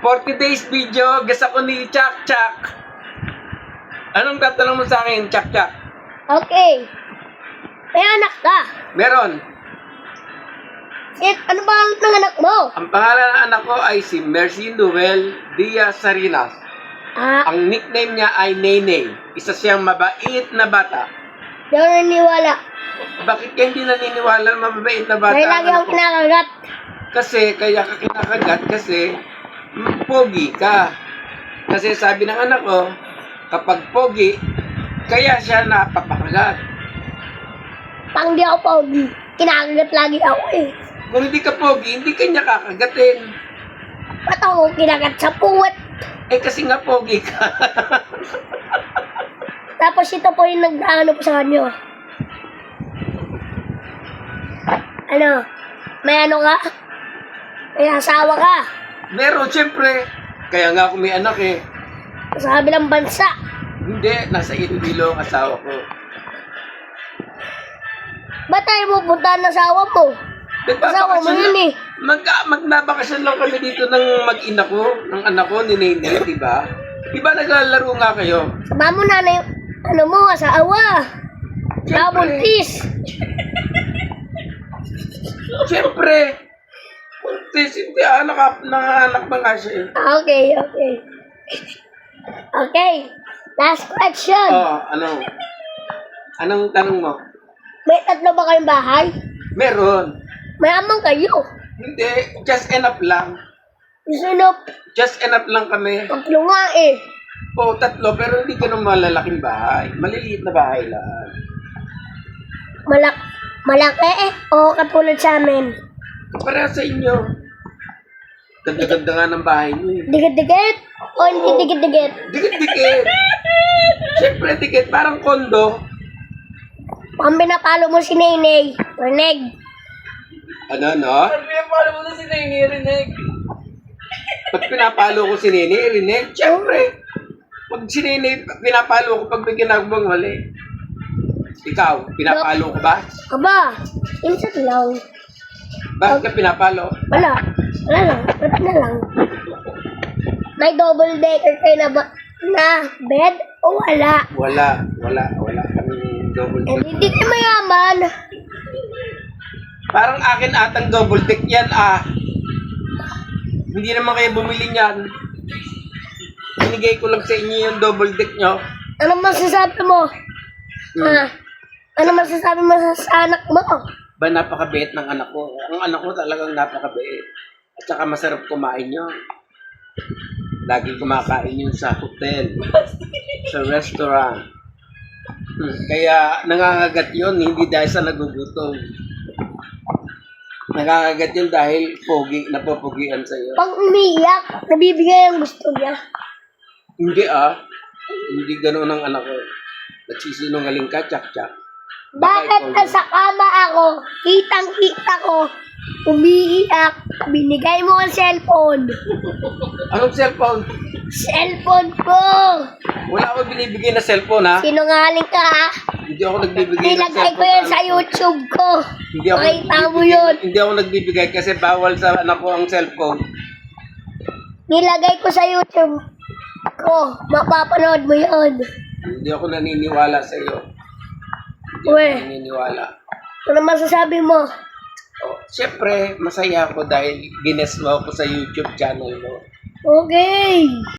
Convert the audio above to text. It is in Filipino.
40 days video, gas ako ni Chak Chak. Anong tatanong mo sa akin, Chak Chak? Okay. May anak ka. Meron. Ano ba ang ng anak mo? Ang pangalan ng anak ko ay si Mercy Noel Diaz Sarinas. Ang nickname niya ay Nene. Isa siyang mabait na bata. Di ako naniniwala. Bakit ka hindi naniniwala na mabait na bata? Dahil lagi akong kinakagat. Kasi, kaya ka kinakagat kasi pogi ka. Kasi sabi ng anak ko, kapag pogi, kaya siya napapakagat. Pang di ako pogi. Kinakagat lagi ako eh. Kung hindi ka pogi, hindi ka niya kakagatin. Ba't ako kinagat sa puwet? Eh kasi nga pogi ka. Tapos ito po yung nag-ano po sa kanyo. Ano? May ano ka? May asawa ka? Meron, siyempre. Kaya nga ako may anak eh. Sa kabilang bansa. Hindi, nasa Iloilo ang asawa ko. Ba't tayo pupunta ng asawa mo? Asawa mo yun eh. Magnabakasyon lang kami dito ng mag-ina ko, ng anak ko, ni Nene, di ba? Di ba naglalaro nga kayo? Sama mo na yung ano mo, asawa. Nabuntis. Siyempre. Buntis, hindi nanganak pa nga siya eh. Okay. Okay. Last question. Ano? Anong tanong mo? May tatlo ba kayong bahay? Meron. Mayaman kayo. Hindi, just enough lang. Sunop. Just enough lang kami. Tatlo nga eh. Oo, tatlo, pero hindi ka ng malalaking bahay. Maliliit na bahay lang. Malaki eh. O katulad sa amin. Para sa inyo. Ganda-ganda nga ng bahay niyo eh. Dikit-dikit? O hindi dikit-dikit? Dikit-dikit. Siyempre, dikit. Parang kondo. Pang pinapalo mo si Nene. Reneg. Ano? Pinapalo mo na si Nene, Reneg. Pag pinapalo ko si Nene, Rinig, siyempre. Pag si Nene, pinapalo ko pag may ginagawang mali. Ikaw, pinapalo ko ba? Aba, insert lang. Bakit ka pinapalo? Wala lang. Ba't na lang? May double decker kayo na bed o wala? Wala. Kaming double Eh, deck. hindi kayo mayaman. Parang akin atang double deck yan Hindi naman kayo bumili niyan. Binigay ko lang sa inyo yung double deck nyo. Ano masasabi mo? Ano masasabi mo sa anak mo? Ba, napakabait ng anak ko. Ang anak ko talagang napakabait. At saka masarap kumain yun. Lagi kumakain yun sa hotel. Sa restaurant. Kaya nangangagat yun, hindi dahil sa nagugutom. Nangangagat yun dahil napopogian sa'yo. Pag umiiyak, nabibigay ang gusto niya. Hindi Hindi ganun ang anak ko. Nagsisinungaling ka, Chak-Chak. Bakit nasa kama ako, kitang-kita ko, umiiyak, binigay mo ang cellphone. Anong cellphone? Cellphone ko! Wala akong binibigay na cellphone, ha? Sinungaling ka ha? Hindi ako nagbibigay ng Nilagay cellphone. ko yun sa YouTube ko. Makita mo yun. Hindi ako nagbibigay kasi bawal sa anak ko ang cellphone. Nilagay ko sa YouTube ko. Mapapanood mo yun. Hindi ako naniniwala sa iyo. Hindi Uwe. ako naniniwala. Ano masasabi mo? Siyempre, masaya ako dahil gines mo ako sa YouTube channel mo. Okay.